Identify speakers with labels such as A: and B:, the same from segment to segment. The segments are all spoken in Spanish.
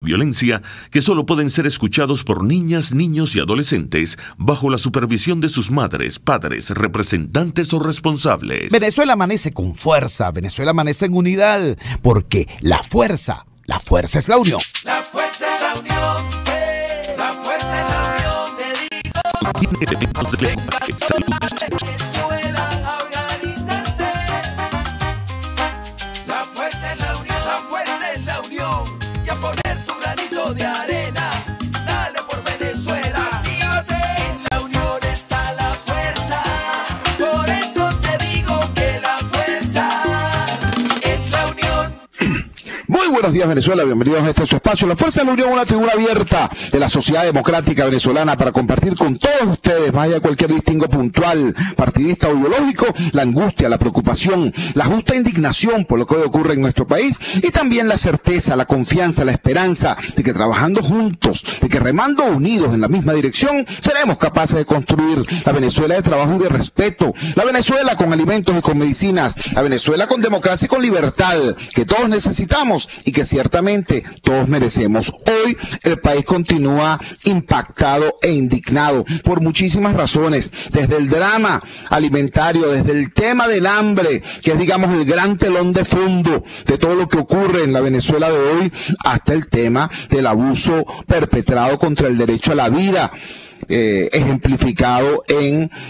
A: violencia que solo pueden ser escuchados por niñas, niños y adolescentes bajo la supervisión de sus madres, padres, representantes o responsables.
B: Venezuela amanece con fuerza, Venezuela amanece en unidad, porque la fuerza es la unión.
C: La fuerza es la unión, la fuerza es la unión, te digo.
A: Tiene elementos de lenguaje, salud.
C: Venezuela a organizarse. La fuerza es la unión, la fuerza es la unión. Y a poner tu granito de arena, dale por Venezuela. Actívate, en la unión está la fuerza. Por eso te digo que la fuerza es la unión.
D: Muy buenos días, Venezuela, bienvenidos a este su espacio. La Fuerza de la Unión, una tribuna abierta de la sociedad democrática venezolana para compartir con todos ustedes, más allá de cualquier distingo puntual, partidista o ideológico, la angustia, la preocupación, la justa indignación por lo que hoy ocurre en nuestro país y también la certeza, la confianza, la esperanza de que trabajando juntos, de que remando unidos en la misma dirección, seremos capaces de construir la Venezuela de trabajo y de respeto, la Venezuela con alimentos y con medicinas, la Venezuela con democracia y con libertad, que todos necesitamos y que ciertamente todos merecemos. Hoy el país continúa impactado e indignado por muchísimas razones, desde el drama alimentario, desde el tema del hambre, que es digamos el gran telón de fondo de todo lo que ocurre en la Venezuela de hoy, hasta el tema del abuso perpetrado contra el derecho a la vida. Ejemplificado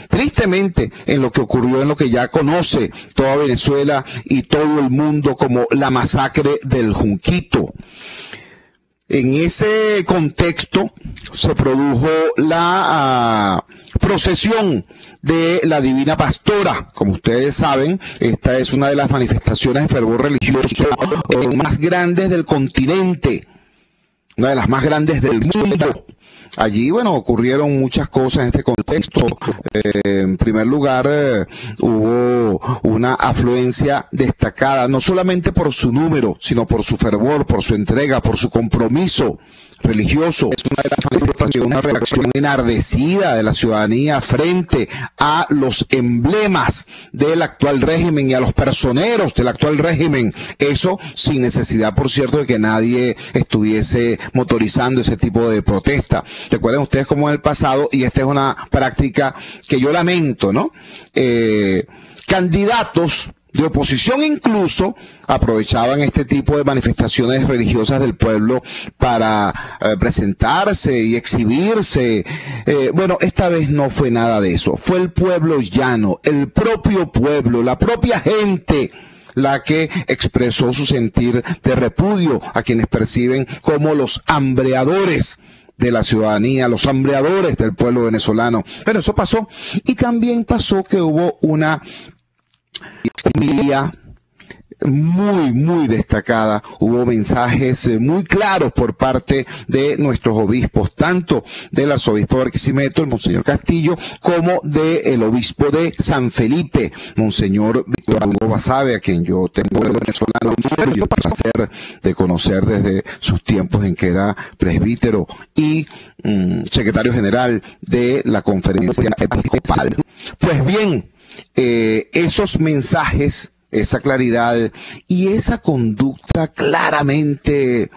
D: tristemente en lo que ocurrió, en lo que ya conoce toda Venezuela y todo el mundo como la masacre del Junquito. En ese contexto se produjo la procesión de la Divina Pastora. Como ustedes saben, esta es una de las manifestaciones de fervor religioso más grandes del continente, una de las más grandes del mundo. Allí, bueno, ocurrieron muchas cosas en este contexto. En primer lugar, hubo una afluencia destacada, no solamente por su número, sino por su fervor, por su entrega, por su compromiso religioso. Es una de las manifestaciones, una reacción enardecida de la ciudadanía frente a los emblemas del actual régimen y a los personeros del actual régimen. Eso sin necesidad, por cierto, de que nadie estuviese motorizando ese tipo de protesta. Recuerden ustedes cómo en el pasado, y esta es una práctica que yo lamento, ¿no? Candidatos de oposición incluso aprovechaban este tipo de manifestaciones religiosas del pueblo para presentarse y exhibirse. Bueno, esta vez no fue nada de eso. Fue el pueblo llano, el propio pueblo, la propia gente la que expresó su sentir de repudio a quienes perciben como los hambreadores de la ciudadanía, los hambreadores del pueblo venezolano. Pero eso pasó. Y también pasó que hubo una familia muy destacada, hubo mensajes muy claros por parte de nuestros obispos, tanto del arzobispo de Barquisimeto, el monseñor Castillo, como del obispo de San Felipe, monseñor Víctor Hugo Basabe, a quien yo tengo el venezolano el placer de conocer desde sus tiempos en que era presbítero y secretario general de la Conferencia Episcopal. Pues bien, esos mensajes, esa claridad y esa conducta claramente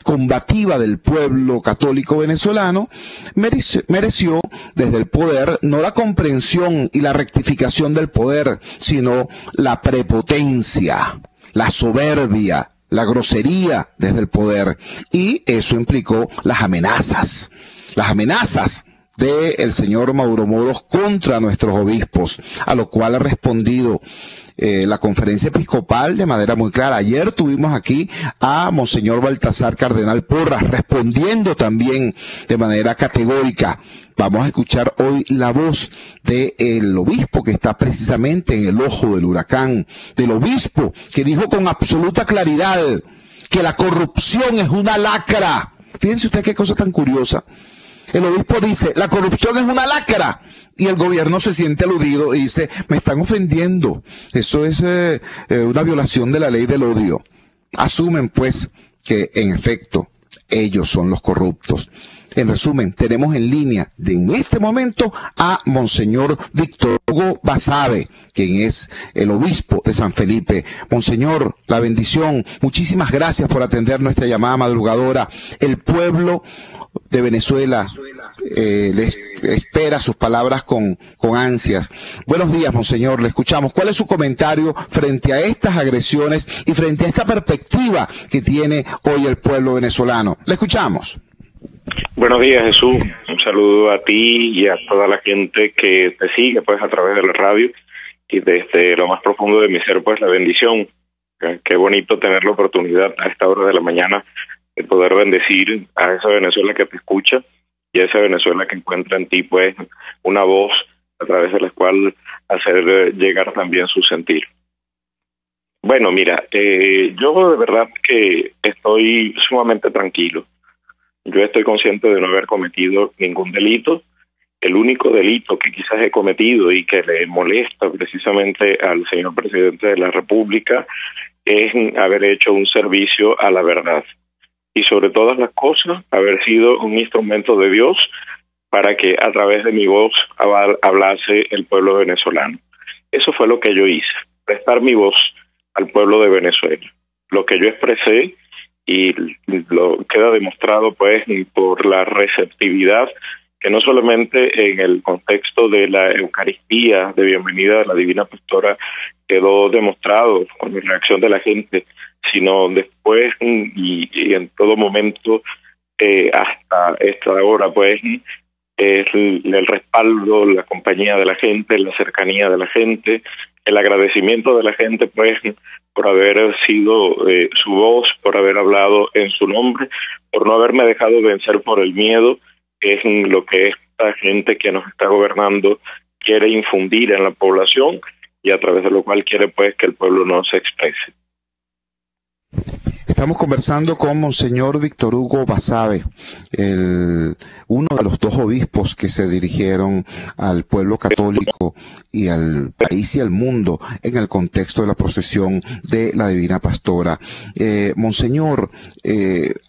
D: combativa del pueblo católico venezolano mereció desde el poder no la comprensión y la rectificación del poder, sino la prepotencia, la soberbia, la grosería desde el poder, y eso implicó las amenazas del señor Mauro Moros contra nuestros obispos, a lo cual ha respondido la Conferencia Episcopal de manera muy clara. Ayer tuvimos aquí a Monseñor Baltasar Cardenal Porras respondiendo también de manera categórica. Vamos a escuchar hoy la voz del obispo que está precisamente en el ojo del huracán, del obispo que dijo con absoluta claridad que la corrupción es una lacra. Fíjense usted qué cosa tan curiosa. El obispo dice, la corrupción es una lacra, y el gobierno se siente aludido y dice, me están ofendiendo. Eso es una violación de la ley del odio. Asumen pues que en efecto ellos son los corruptos. En resumen, tenemos en línea en este momento a Monseñor Víctor Hugo Basabe, quien es el obispo de San Felipe. Monseñor, la bendición. Muchísimas gracias por atender nuestra llamada madrugadora. El pueblo de Venezuela les espera sus palabras con ansias. Buenos días, Monseñor, le escuchamos. ¿Cuál es su comentario frente a estas agresiones y frente a esta perspectiva que tiene hoy el pueblo venezolano? Le escuchamos.
E: Buenos días, Jesús. Un saludo a ti y a toda la gente que te sigue pues a través de la radio, y desde lo más profundo de mi ser pues la bendición. Qué bonito tener la oportunidad a esta hora de la mañana de poder bendecir a esa Venezuela que te escucha y a esa Venezuela que encuentra en ti pues una voz a través de la cual hacer llegar también su sentir. Bueno, mira, yo de verdad que estoy sumamente tranquilo. Yo estoy consciente de no haber cometido ningún delito. El único delito que quizás he cometido y que le molesta precisamente al señor presidente de la República es haber hecho un servicio a la verdad. Y sobre todas las cosas, haber sido un instrumento de Dios para que a través de mi voz hablase el pueblo venezolano. Eso fue lo que yo hice, prestar mi voz al pueblo de Venezuela. Lo que yo expresé, y lo queda demostrado pues por la receptividad que no solamente en el contexto de la Eucaristía de bienvenida de la Divina Pastora quedó demostrado con la reacción de la gente, sino después y en todo momento hasta esta hora pues es el respaldo, la compañía de la gente, la cercanía de la gente, el agradecimiento de la gente pues por haber sido su voz, por haber hablado en su nombre, por no haberme dejado vencer por el miedo, que es lo que esta gente que nos está gobernando quiere infundir en la población y a través de lo cual quiere pues que el pueblo no se exprese.
D: Estamos conversando con Monseñor Víctor Hugo Basabe, uno de los dos obispos que se dirigieron al pueblo católico y al país y al mundo en el contexto de la procesión de la Divina Pastora. Monseñor,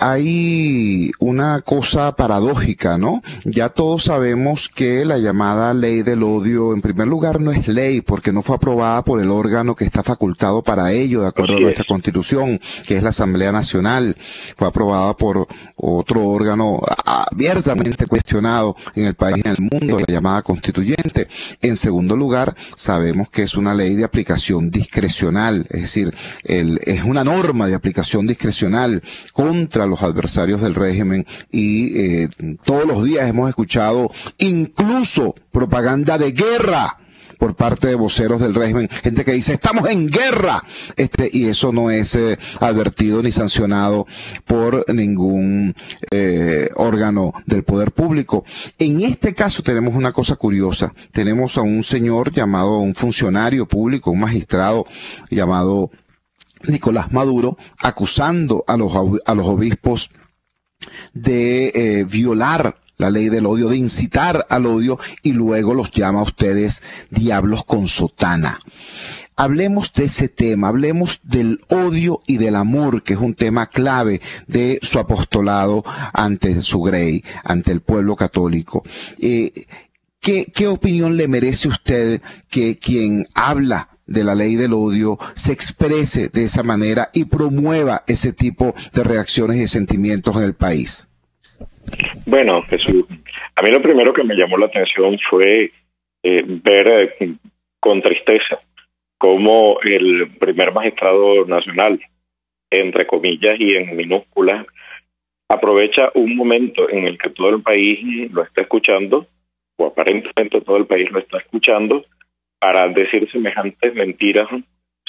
D: hay una cosa paradójica, ¿no? Ya todos sabemos que la llamada ley del odio, en primer lugar, no es ley porque no fue aprobada por el órgano que está facultado para ello, de acuerdo a nuestra Constitución, que es la Asamblea Nacional. Fue aprobada por otro órgano abiertamente cuestionado en el país y en el mundo, la llamada Constituyente. En segundo lugar, sabemos que es una ley de aplicación discrecional, es decir, es una norma de aplicación discrecional contra los adversarios del régimen y todos los días hemos escuchado incluso propaganda de guerra por parte de voceros del régimen, gente que dice estamos en guerra, y eso no es advertido ni sancionado por ningún órgano del poder público. En este caso tenemos una cosa curiosa, tenemos a un señor llamado, un funcionario público, un magistrado llamado Nicolás Maduro, acusando a los obispos de violar la ley del odio, de incitar al odio, y luego los llama a ustedes diablos con sotana. Hablemos de ese tema, hablemos del odio y del amor, que es un tema clave de su apostolado ante su grey, ante el pueblo católico. ¿Qué opinión le merece usted que quien habla de la ley del odio se exprese de esa manera y promueva ese tipo de reacciones y de sentimientos en el país?
E: Bueno, Jesús, a mí lo primero que me llamó la atención fue ver con tristeza cómo el primer magistrado nacional, entre comillas y en minúsculas, aprovecha un momento en el que todo el país lo está escuchando, o aparentemente todo el país lo está escuchando, para decir semejantes mentiras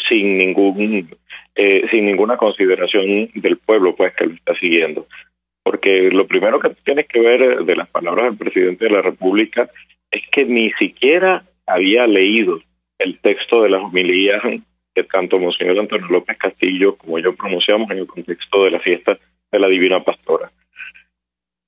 E: sin ninguna consideración del pueblo pues que lo está siguiendo. Porque lo primero que tienes que ver de las palabras del presidente de la República es que ni siquiera había leído el texto de las homilías que tanto Monseñor Antonio López Castillo como yo pronunciamos en el contexto de la fiesta de la Divina Pastora.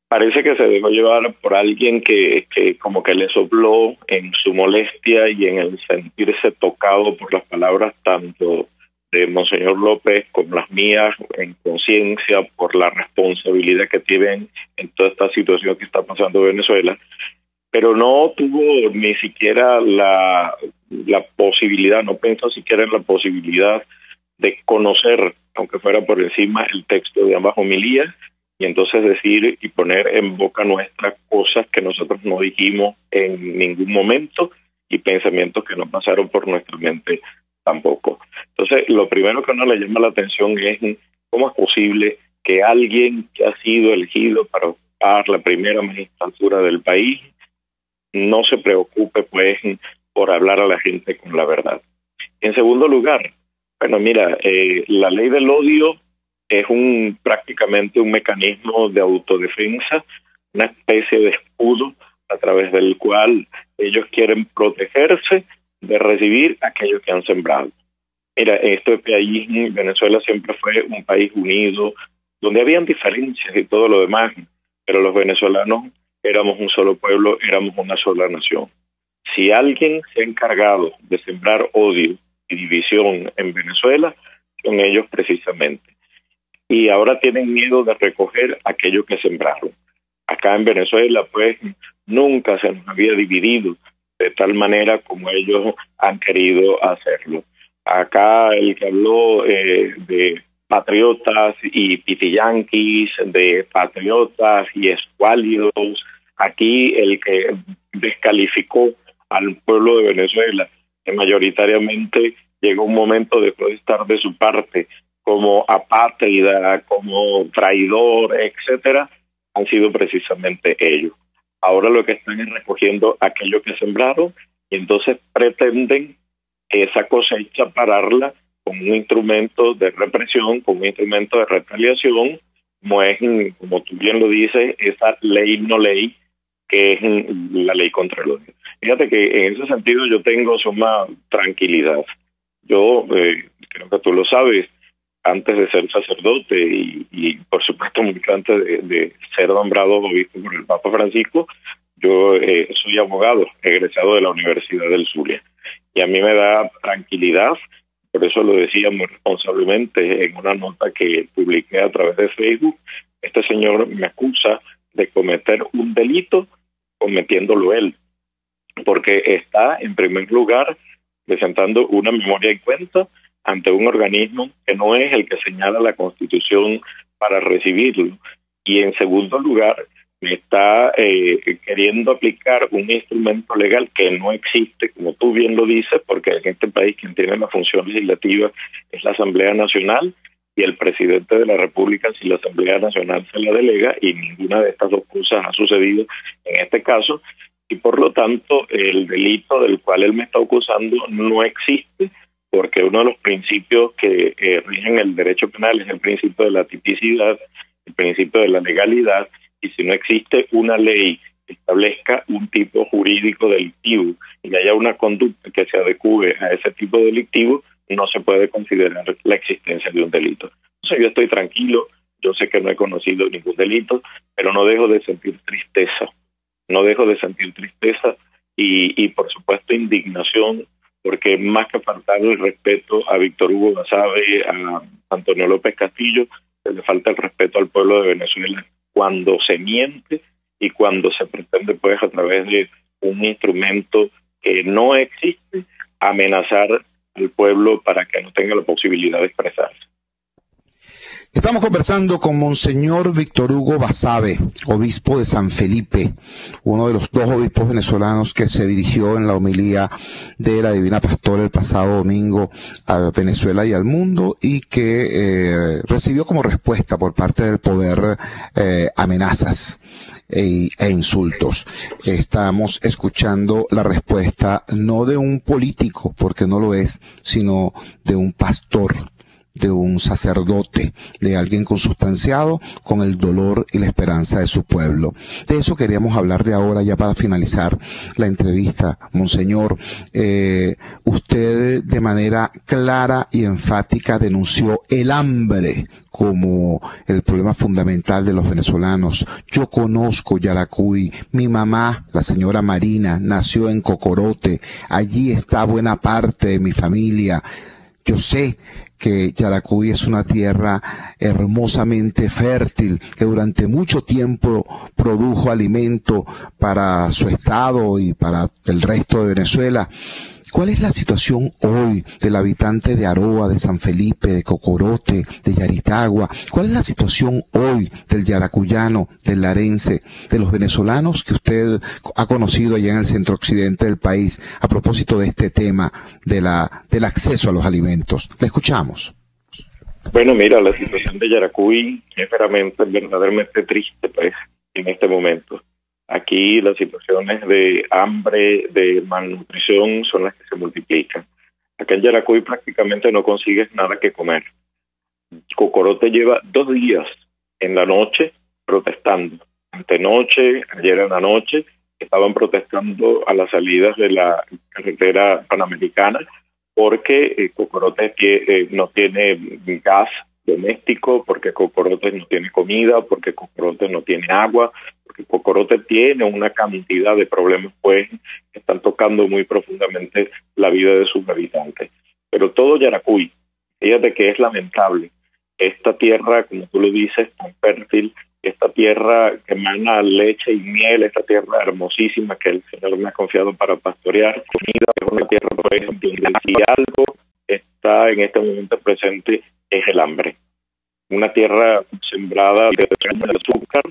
E: Parece que se dejó llevar por alguien que como que le sopló en su molestia y en el sentirse tocado por las palabras tanto de Monseñor López como las mías en conciencia por la responsabilidad que tienen en toda esta situación que está pasando en Venezuela, pero no tuvo ni siquiera la posibilidad, no pensó siquiera en la posibilidad de conocer, aunque fuera por encima, el texto de ambas homilías, y entonces decir y poner en boca nuestra cosas que nosotros no dijimos en ningún momento y pensamientos que no pasaron por nuestra mente tampoco. Entonces, lo primero que a uno le llama la atención es cómo es posible que alguien que ha sido elegido para ocupar la primera magistratura del país no se preocupe, pues, por hablar a la gente con la verdad. En segundo lugar, bueno, mira, la ley del odio es prácticamente un mecanismo de autodefensa, una especie de escudo a través del cual ellos quieren protegerse de recibir aquello que han sembrado. Mira, este país, Venezuela, siempre fue un país unido, donde habían diferencias y todo lo demás, pero los venezolanos éramos un solo pueblo, éramos una sola nación. Si alguien se ha encargado de sembrar odio y división en Venezuela, son ellos precisamente. Y ahora tienen miedo de recoger aquello que sembraron. Acá en Venezuela, pues, nunca se nos había dividido de tal manera como ellos han querido hacerlo. Acá el que habló de patriotas y pitiyanquis, de patriotas y escuálidos, aquí el que descalificó al pueblo de Venezuela, que mayoritariamente llegó un momento después de estar de su parte como apátrida, como traidor, etcétera, han sido precisamente ellos. Ahora lo que están es recogiendo aquello que sembraron y entonces pretenden esa cosecha pararla con un instrumento de represión, con un instrumento de retaliación, como es, como tú bien lo dices, esa ley no ley, que es la ley contra el odio. Fíjate que en ese sentido yo tengo suma tranquilidad. Yo creo que tú lo sabes, antes de ser sacerdote y por supuesto mucho antes de ser nombrado obispo por el Papa Francisco, yo soy abogado egresado de la Universidad del Zulia. Y a mí me da tranquilidad, por eso lo decía muy responsablemente en una nota que publiqué a través de Facebook, este señor me acusa de cometer un delito cometiéndolo él, porque está en primer lugar presentando una memoria y cuenta ante un organismo que no es el que señala la Constitución para recibirlo, y en segundo lugar me está queriendo aplicar un instrumento legal que no existe, como tú bien lo dices, porque en este país quien tiene la función legislativa es la Asamblea Nacional y el presidente de la República si la Asamblea Nacional se la delega, y ninguna de estas dos cosas ha sucedido en este caso, y por lo tanto el delito del cual él me está acusando no existe, porque uno de los principios que rigen el derecho penal es el principio de la tipicidad, el principio de la legalidad, y si no existe una ley que establezca un tipo jurídico delictivo y haya una conducta que se adecue a ese tipo delictivo, no se puede considerar la existencia de un delito. Entonces yo estoy tranquilo, yo sé que no he conocido ningún delito, pero no dejo de sentir tristeza, y por supuesto indignación, porque más que faltar el respeto a Víctor Hugo Basabe, a Antonio López Castillo, se le falta el respeto al pueblo de Venezuela cuando se miente y cuando se pretende, pues, a través de un instrumento que no existe, amenazar al pueblo para que no tenga la posibilidad de expresarse.
D: Estamos conversando con Monseñor Víctor Hugo Basabe, obispo de San Felipe, uno de los dos obispos venezolanos que se dirigió en la homilía de la Divina Pastora el pasado domingo a Venezuela y al mundo, y que recibió como respuesta por parte del poder amenazas e insultos. Estamos escuchando la respuesta no de un político, porque no lo es, sino de un pastor, de un sacerdote, de alguien consustanciado con el dolor y la esperanza de su pueblo. De eso queríamos hablar de ahora, ya para finalizar la entrevista. Monseñor, usted de manera clara y enfática denunció el hambre como el problema fundamental de los venezolanos. Yo conozco Yaracuy, mi mamá, la señora Marina, nació en Cocorote, allí está buena parte de mi familia. Yo sé que Yaracuy es una tierra hermosamente fértil, que durante mucho tiempo produjo alimento para su estado y para el resto de Venezuela. ¿Cuál es la situación hoy del habitante de Aroa, de San Felipe, de Cocorote, de Yaritagua? ¿Cuál es la situación hoy del yaracuyano, del larense, de los venezolanos que usted ha conocido allá en el centro occidente del país a propósito de este tema del acceso a los alimentos? Le escuchamos.
E: Bueno, mira, la situación de Yaracuy es verdaderamente triste, pues, en este momento. Aquí las situaciones de hambre, de malnutrición son las que se multiplican. Acá en Yaracuy prácticamente no consigues nada que comer. Cocorote lleva 2 días en la noche protestando. Antenoche, ayer en la noche, estaban protestando a las salidas de la carretera panamericana porque Cocorote no tiene gas doméstico, porque Cocorote no tiene comida, porque Cocorote no tiene agua, porque Cocorote tiene una cantidad de problemas pues que están tocando muy profundamente la vida de sus habitantes. Pero todo Yaracuy, fíjate que es lamentable, esta tierra, como tú lo dices, tan fértil, esta tierra que emana leche y miel, esta tierra hermosísima que el Señor me ha confiado para pastorear, comida, es una tierra pues, si algo está en este momento presente es el hambre. Una tierra sembrada de azúcar,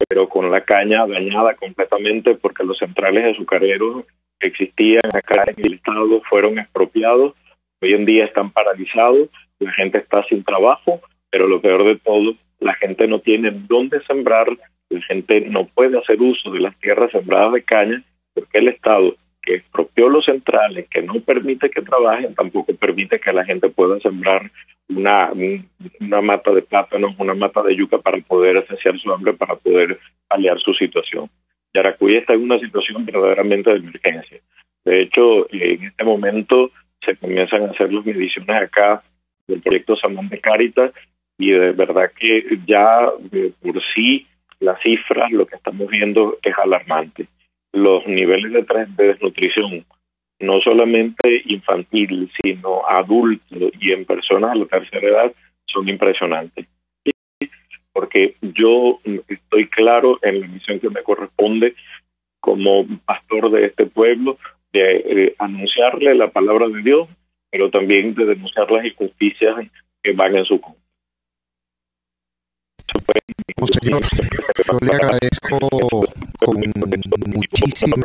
E: pero con la caña dañada completamente porque los centrales azucareros que existían acá en el estado fueron expropiados, hoy en día están paralizados, la gente está sin trabajo, pero lo peor de todo, la gente no tiene dónde sembrar, la gente no puede hacer uso de las tierras sembradas de caña porque el estado que expropió los centrales, que no permite que trabajen, tampoco permite que la gente pueda sembrar una mata de plátanos, una mata de yuca para poder saciar su hambre, para poder paliar su situación. Yaracuy está en una situación verdaderamente de emergencia. De hecho, en este momento se comienzan a hacer las mediciones acá del proyecto Samán de Cáritas y de verdad que ya por sí las cifras, lo que estamos viendo es alarmante. Los niveles de desnutrición, no solamente infantil, sino adulto y en personas de la tercera edad, son impresionantes. Porque yo estoy claro en la misión que me corresponde como pastor de este pueblo, de anunciarle la palabra de Dios, pero también de denunciar las injusticias que van en su contra.
D: Señor, yo le agradezco con muchísimo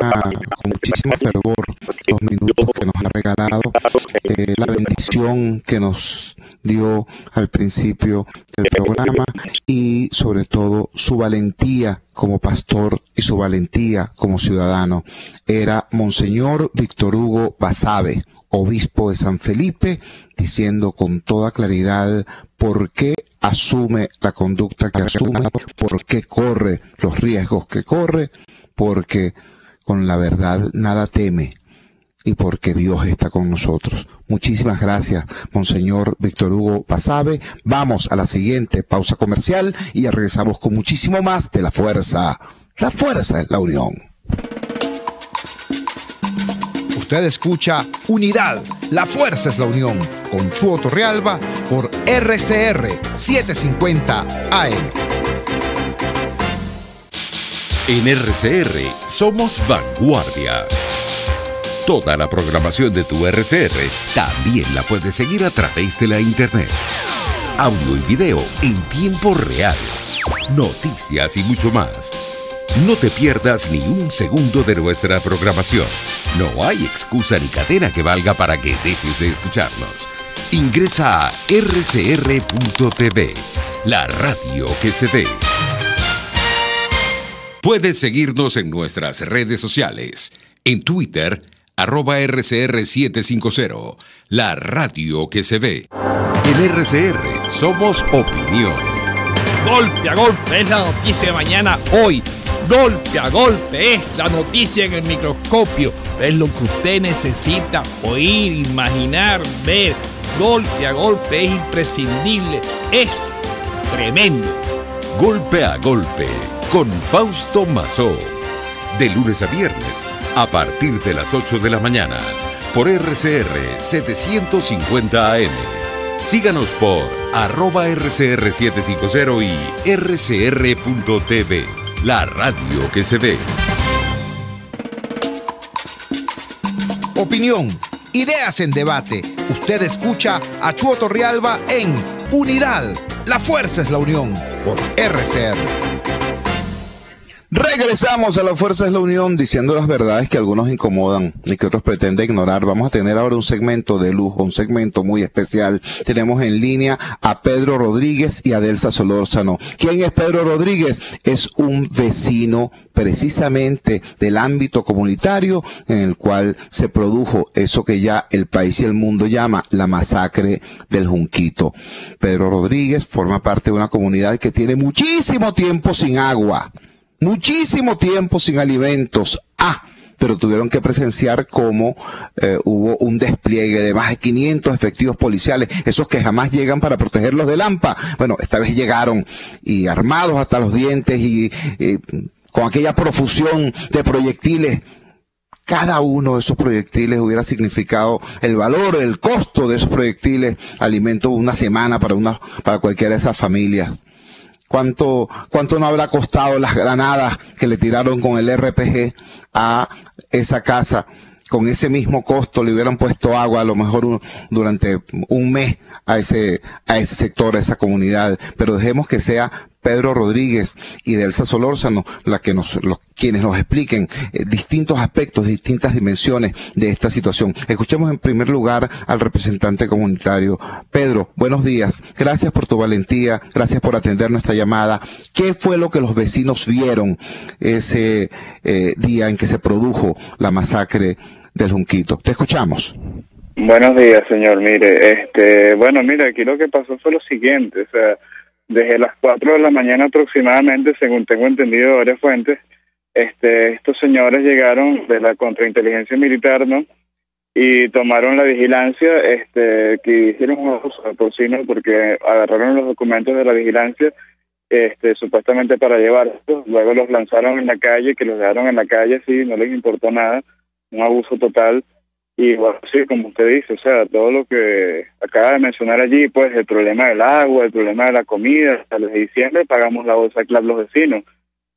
D: fervor los minutos que nos ha regalado, la bendición que nos dio al principio del programa y sobre todo su valentía como pastor y su valentía como ciudadano. Era Monseñor Víctor Hugo Basabe, obispo de San Felipe, diciendo con toda claridad por qué asume la conducta que asume, por qué corre los riesgos que corre, porque con la verdad nada teme y porque Dios está con nosotros. Muchísimas gracias, Monseñor Víctor Hugo Basabe. Vamos a la siguiente pausa comercial y ya regresamos con muchísimo más de La Fuerza. La fuerza es la unión.
B: Usted escucha Unidad, la fuerza es la unión, con Chuo Torrealba por RCR 750 AM.
A: En RCR somos vanguardia. Toda la programación de tu RCR también la puedes seguir a través de la internet. Audio y video en tiempo real. Noticias y mucho más. No te pierdas ni un segundo de nuestra programación. No hay excusa ni cadena que valga para que dejes de escucharnos. Ingresa a rcr.tv, la radio que se ve. Puedes seguirnos en nuestras redes sociales. En Twitter, @RCR750, la radio que se ve. En RCR somos opinión.
F: Golpe a golpe es la noticia de mañana hoy. Golpe a golpe es la noticia en el microscopio. Es lo que usted necesita oír, imaginar, ver. Golpe a golpe es imprescindible. Es tremendo.
A: Golpe a golpe con Fausto Mazó. De lunes a viernes a partir de las 8 de la mañana por RCR 750 AM. Síganos por @RCR750 y rcr.tv, la radio que se ve.
B: Opinión, ideas en debate. Usted escucha a Chuo Torrealba en Unidad. La fuerza es la unión por RCR.
D: Regresamos a La Fuerza es la Unión, diciendo las verdades que algunos incomodan y que otros pretenden ignorar. Vamos a tener ahora un segmento de lujo, un segmento muy especial. Tenemos en línea a Pedro Rodríguez y a Delsa Solórzano. ¿Quién es Pedro Rodríguez? Es un vecino precisamente del ámbito comunitario en el cual se produjo eso que ya el país y el mundo llama la masacre del Junquito. Pedro Rodríguez forma parte de una comunidad que tiene muchísimo tiempo sin agua. Muchísimo tiempo sin alimentos. Pero tuvieron que presenciar cómo hubo un despliegue de más de 500 efectivos policiales, esos que jamás llegan para protegerlos del AMPA. Bueno, esta vez llegaron y armados hasta los dientes y con aquella profusión de proyectiles. Cada uno de esos proyectiles hubiera significado el valor, el costo de esos proyectiles, alimento una semana para cualquiera de esas familias. ¿Cuánto no habrá costado las granadas que le tiraron con el RPG a esa casa? Con ese mismo costo le hubieran puesto agua a lo mejor durante un mes a ese sector, a esa comunidad. Pero dejemos que sea Pedro Rodríguez y Delsa Solórzano quienes nos expliquen distintos aspectos, distintas dimensiones de esta situación. Escuchemos en primer lugar al representante comunitario. Pedro, buenos días. Gracias por tu valentía, gracias por atender nuestra llamada. ¿Qué fue lo que los vecinos vieron ese día en que se produjo la masacre del Junquito? Te escuchamos.
G: Buenos días, señor. Mire, aquí lo que pasó fue lo siguiente, o sea, desde las 4 de la mañana aproximadamente, según tengo entendido de varias fuentes, estos señores llegaron de la contrainteligencia militar, ¿no? Y tomaron la vigilancia, que hicieron un abuso de porcino porque agarraron los documentos de la vigilancia, supuestamente para llevarlos, luego los lanzaron en la calle, que los dejaron en la calle, sí, no les importó nada, un abuso total. Y bueno, sí, como usted dice, o sea, todo lo que acaba de mencionar allí, pues el problema del agua, el problema de la comida, hasta el de diciembre pagamos la bolsa CLAP los vecinos,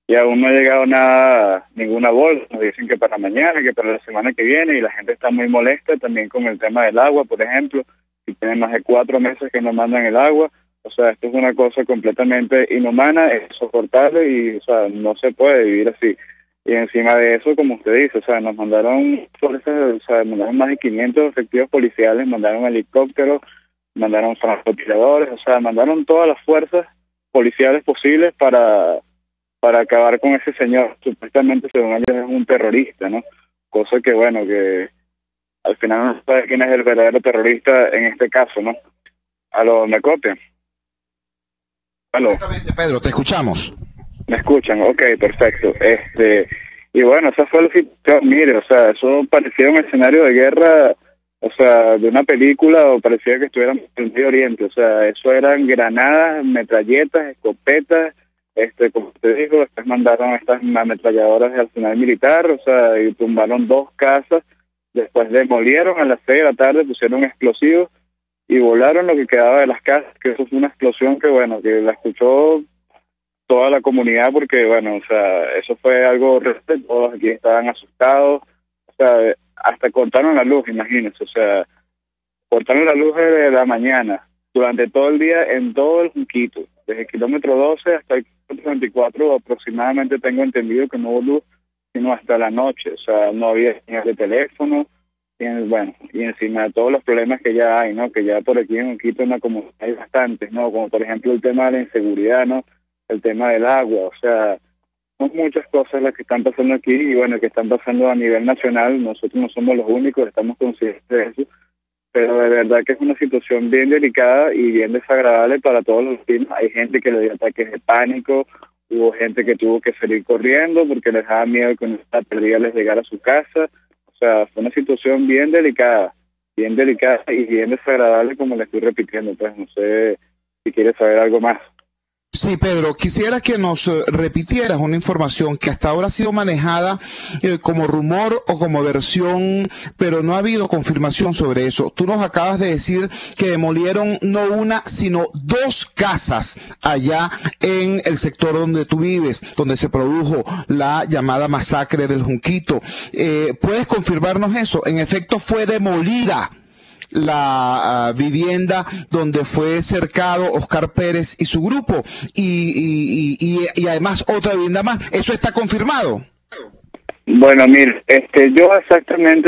G: y aún no ha llegado nada, ninguna bolsa, nos dicen que para mañana, que para la semana que viene, y la gente está muy molesta también con el tema del agua, por ejemplo, si tienen más de 4 meses que no mandan el agua, o sea, esto es una cosa completamente inhumana, es insoportable y, o sea, no se puede vivir así. Y encima de eso, como usted dice, o sea, nos mandaron fuerzas, o sea, mandaron más de 500 efectivos policiales, mandaron helicópteros, mandaron francotiradores, o sea, mandaron todas las fuerzas policiales posibles para acabar con ese señor. Supuestamente, según ellos, es un terrorista, ¿no? Cosa que, bueno, que al final no se sabe quién es el verdadero terrorista en este caso, ¿no? ¿Me copian? ¿Aló?
D: Exactamente, Pedro, te escuchamos.
G: ¿Me escuchan? Ok, perfecto. Y bueno, esa fue la situación. Mire, o sea, eso parecía un escenario de guerra, o sea, de una película, o parecía que estuviéramos en el Medio Oriente. O sea, eso eran granadas, metralletas, escopetas, como usted dijo, después mandaron estas ametralladoras de arsenal militar, o sea, y tumbaron 2 casas, después demolieron a las 6 de la tarde, pusieron explosivos y volaron lo que quedaba de las casas, que eso fue una explosión que, bueno, que la escuchó toda la comunidad, porque, bueno, o sea, eso fue algo horrible, todos aquí estaban asustados, o sea, hasta cortaron la luz, imagínense, o sea, cortaron la luz de la mañana, durante todo el día, en todo el Junquito, desde el kilómetro 12 hasta el kilómetro 24, aproximadamente tengo entendido que no hubo luz, sino hasta la noche, o sea, no había señal de teléfono, y encima de todos los problemas que ya hay, ¿no? Que ya por aquí en Junquito en la comunidad hay bastantes, ¿no? Como por ejemplo el tema de la inseguridad, ¿no? El tema del agua, o sea, son muchas cosas las que están pasando aquí y bueno, que están pasando a nivel nacional. Nosotros no somos los únicos, estamos conscientes de eso, pero de verdad que es una situación bien delicada y bien desagradable para todos los vecinos. Hay gente que le dio ataques de pánico, hubo gente que tuvo que salir corriendo porque les daba miedo que una pérdida les llegara a su casa. O sea, fue una situación bien delicada y bien desagradable, como le estoy repitiendo. Pues no sé si quiere saber algo más.
D: Sí, Pedro, quisiera que nos repitieras una información que hasta ahora ha sido manejada como rumor o como versión, pero no ha habido confirmación sobre eso. Tú nos acabas de decir que demolieron no una, sino 2 casas allá en el sector donde tú vives, donde se produjo la llamada masacre del Junquito. ¿Puedes confirmarnos eso? En efecto, fue demolida la vivienda donde fue cercado Oscar Pérez y su grupo y además otra vivienda más. ¿Eso está confirmado?
G: Bueno, mire,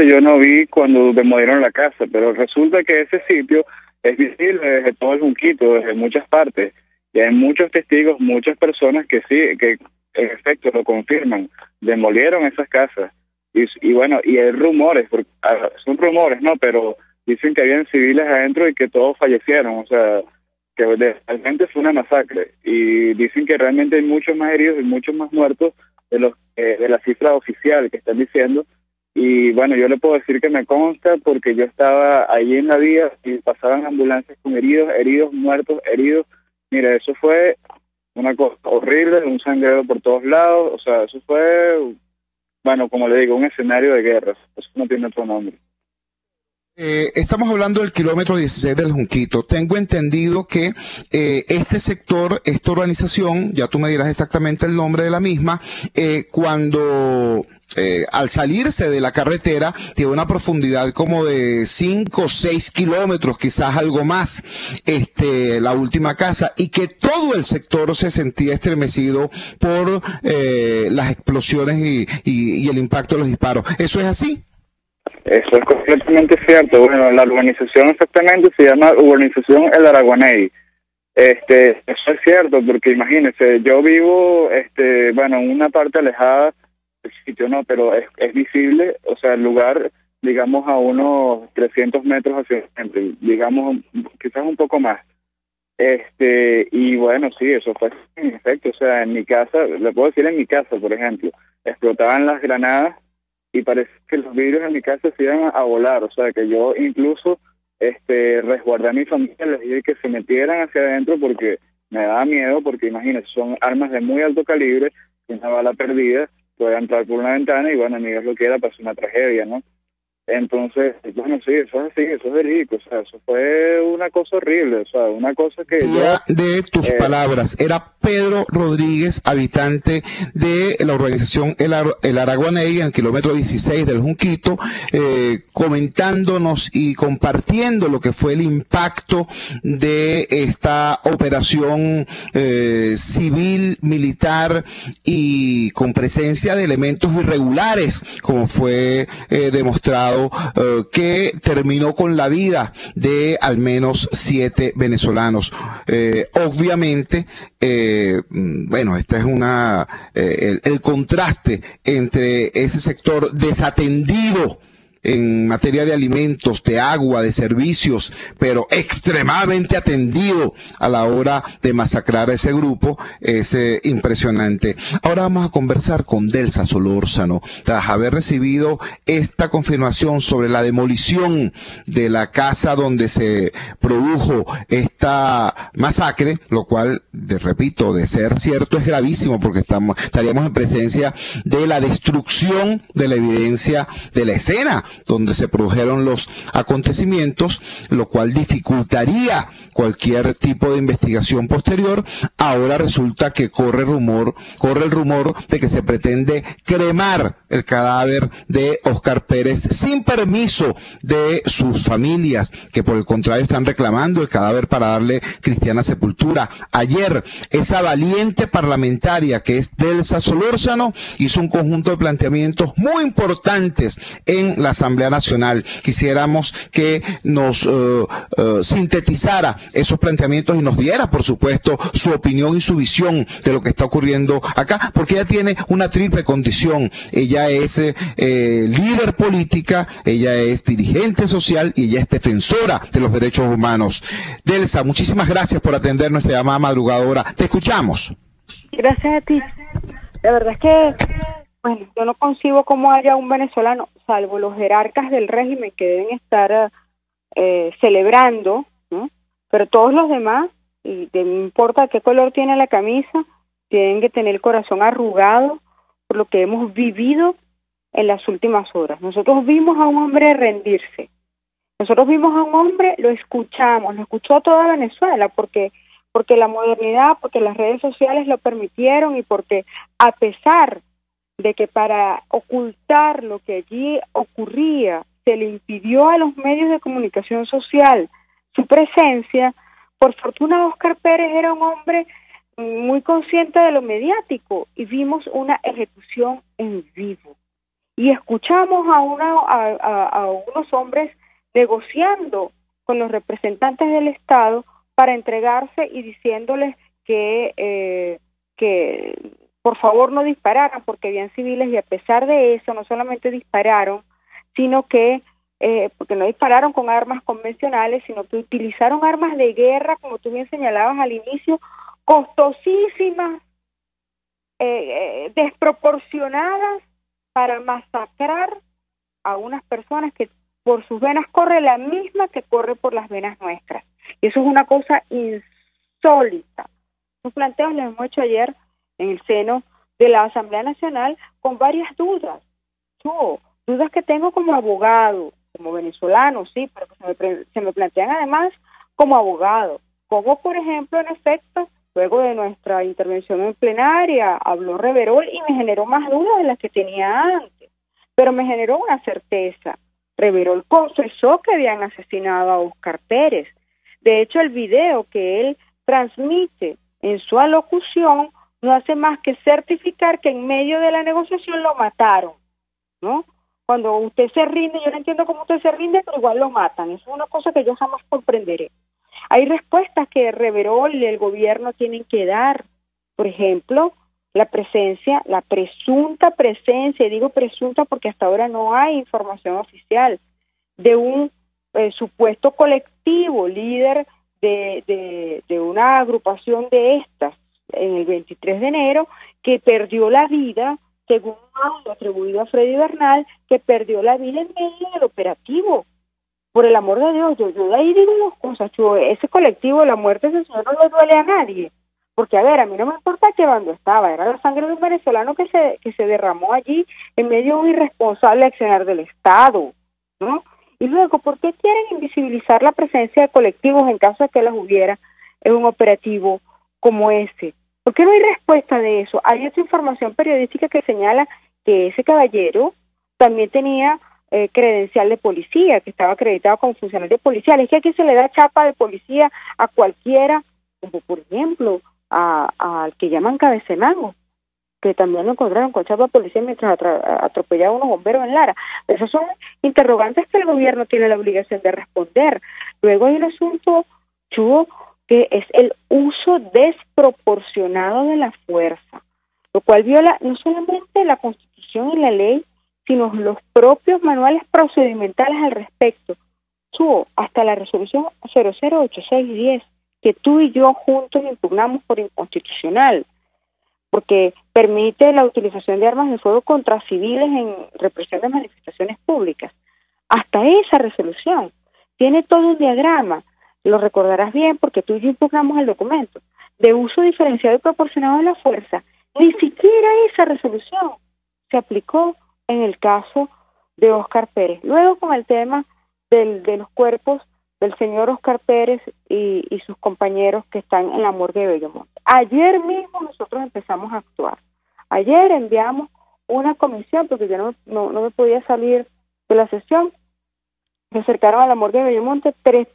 G: yo no vi cuando demolieron la casa, pero resulta que ese sitio es visible desde todo el Junquito, desde muchas partes, y hay muchos testigos, muchas personas que sí, que en efecto lo confirman, demolieron esas casas, y bueno, y hay rumores, porque, son rumores, ¿no?, pero dicen que habían civiles adentro y que todos fallecieron, o sea, que realmente fue una masacre, y dicen que realmente hay muchos más heridos y muchos más muertos de los de la cifra oficial que están diciendo. Y bueno, yo le puedo decir que me consta porque yo estaba ahí en la vía y pasaban ambulancias con heridos, muertos, heridos. Mira, eso fue una cosa horrible, un sangrero por todos lados, o sea, eso fue, bueno, como le digo, un escenario de guerra, eso no tiene otro nombre.
D: Estamos hablando del kilómetro 16 del Junquito. Tengo entendido que este sector, esta organización, ya tú me dirás exactamente el nombre de la misma, cuando al salirse de la carretera tiene una profundidad como de 5 o 6 kilómetros, quizás algo más, la última casa, y que todo el sector se sentía estremecido por las explosiones y el impacto de los disparos. ¿Eso es así?
G: Eso es completamente cierto. Bueno, la urbanización exactamente se llama Urbanización El Araguaney. Eso es cierto, porque imagínense, yo vivo, bueno, en una parte alejada del sitio, no, pero es visible, o sea, el lugar, digamos, a unos 300 metros hacia el centro, digamos, quizás un poco más. Y bueno, sí, eso fue en efecto, o sea, en mi casa, le puedo decir en mi casa, por ejemplo, explotaban las granadas y parece que los vidrios en mi casa se iban a volar, o sea, que yo incluso resguardé a mi familia, les dije que se metieran hacia adentro porque me daba miedo, porque imagínense, son armas de muy alto calibre, y una bala perdida puede entrar por una ventana y bueno, ni Dios lo quiera, pasó una tragedia, ¿no? Entonces, bueno, sí, eso es así, eso es verídico, o sea, eso fue una cosa horrible, o sea, una cosa que
D: de tus palabras, era Pedro Rodríguez, habitante de la organización El Araguaney, en el kilómetro 16 del Junquito, comentándonos y compartiendo lo que fue el impacto de esta operación civil, militar y con presencia de elementos irregulares, como fue demostrado, que terminó con la vida de al menos 7 venezolanos. Obviamente, bueno, esta es el contraste entre ese sector desatendido en materia de alimentos, de agua, de servicios, pero extremadamente atendido a la hora de masacrar a ese grupo, es impresionante. Ahora vamos a conversar con Delsa Solórzano, tras haber recibido esta confirmación sobre la demolición de la casa donde se produjo esta masacre, lo cual, repito, de ser cierto es gravísimo, porque estaríamos en presencia de la destrucción de la evidencia de la escena donde se produjeron los acontecimientos, lo cual dificultaría cualquier tipo de investigación posterior. Ahora resulta que corre el rumor de que se pretende cremar el cadáver de Oscar Pérez sin permiso de sus familias, que por el contrario están reclamando el cadáver para darle cristiana sepultura. Ayer, esa valiente parlamentaria que es Delsa Solórzano hizo un conjunto de planteamientos muy importantes en la Asamblea Nacional. Quisiéramos que nos sintetizara esos planteamientos y nos diera, por supuesto, su opinión y su visión de lo que está ocurriendo acá, porque ella tiene una triple condición. Ella es líder política, ella es dirigente social y ella es defensora de los derechos humanos. Delsa, muchísimas gracias por atender nuestra llamada madrugadora. Te escuchamos.
H: Gracias a ti. La verdad es que, bueno, yo no concibo cómo haya un venezolano, salvo los jerarcas del régimen que deben estar celebrando, ¿no? Pero todos los demás y no importa qué color tiene la camisa, tienen que tener el corazón arrugado por lo que hemos vivido en las últimas horas. Nosotros vimos a un hombre rendirse. Nosotros vimos a un hombre, lo escuchó toda Venezuela, porque la modernidad, porque las redes sociales lo permitieron y porque a pesar de que para ocultar lo que allí ocurría se le impidió a los medios de comunicación social su presencia, por fortuna Óscar Pérez era un hombre muy consciente de lo mediático y vimos una ejecución en vivo. Y escuchamos a unos hombres negociando con los representantes del Estado para entregarse y diciéndoles que por favor no dispararan porque habían civiles, y a pesar de eso no solamente dispararon, sino que porque no dispararon con armas convencionales, sino que utilizaron armas de guerra, como tú bien señalabas al inicio, costosísimas, desproporcionadas, para masacrar a unas personas que por sus venas corre la misma que corre por las venas nuestras. Y eso es una cosa insólita. Los planteos los hemos hecho ayer en el seno de la Asamblea Nacional con varias dudas. Dudas que tengo como abogado, como venezolano, sí, pero que se me plantean además como abogado. Como, por ejemplo, en efecto, luego de nuestra intervención en plenaria, habló Reverol y me generó más dudas de las que tenía antes, pero me generó una certeza. Reverol confesó que habían asesinado a Óscar Pérez. De hecho, el video que él transmite en su alocución no hace más que certificar que en medio de la negociación lo mataron, ¿no? Cuando usted se rinde, yo no entiendo cómo usted se rinde, pero igual lo matan. Eso es una cosa que yo jamás comprenderé. Hay respuestas que Reverol y el gobierno tienen que dar. Por ejemplo, la presunta presencia, y digo presunta porque hasta ahora no hay información oficial, de un supuesto colectivo líder de una agrupación de estas en el 23 de enero que perdió la vida, según lo atribuido a Freddy Bernal, que perdió la vida en medio del operativo. Por el amor de Dios, yo de ahí digo unas cosas, ese colectivo, la muerte de ese señor no le duele a nadie, porque a ver, a mí no me importa qué bando estaba, era la sangre de un venezolano que se derramó allí en medio de un irresponsable accionar del Estado, ¿no? Y luego, ¿por qué quieren invisibilizar la presencia de colectivos en caso de que las hubiera en un operativo como ese? ¿Por qué no hay respuesta de eso? Hay otra información periodística que señala que ese caballero también tenía credencial de policía, que estaba acreditado como funcionario policial. Es que aquí se le da chapa de policía a cualquiera, como por ejemplo al que llaman Cabecemango, que también lo encontraron con chapa de policía mientras atropellaba a unos bomberos en Lara. Esos son interrogantes que el gobierno tiene la obligación de responder. Luego hay un asunto, Chugo, que es el uso desproporcionado de la fuerza, lo cual viola no solamente la Constitución y la ley, sino los propios manuales procedimentales al respecto. Hasta la resolución 008610, que tú y yo juntos impugnamos por inconstitucional, porque permite la utilización de armas de fuego contra civiles en represión de manifestaciones públicas. Hasta esa resolución tiene todo un diagrama, lo recordarás bien porque tú y yo impugnamos el documento, de uso diferenciado y proporcionado de la fuerza. Ni siquiera esa resolución se aplicó en el caso de Óscar Pérez. Luego con el tema de los cuerpos del señor Óscar Pérez y sus compañeros que están en la morgue de Bellomonte. Ayer mismo nosotros empezamos a actuar. Ayer enviamos una comisión, porque yo no me podía salir de la sesión. Se acercaron a la morgue de Bellomonte 3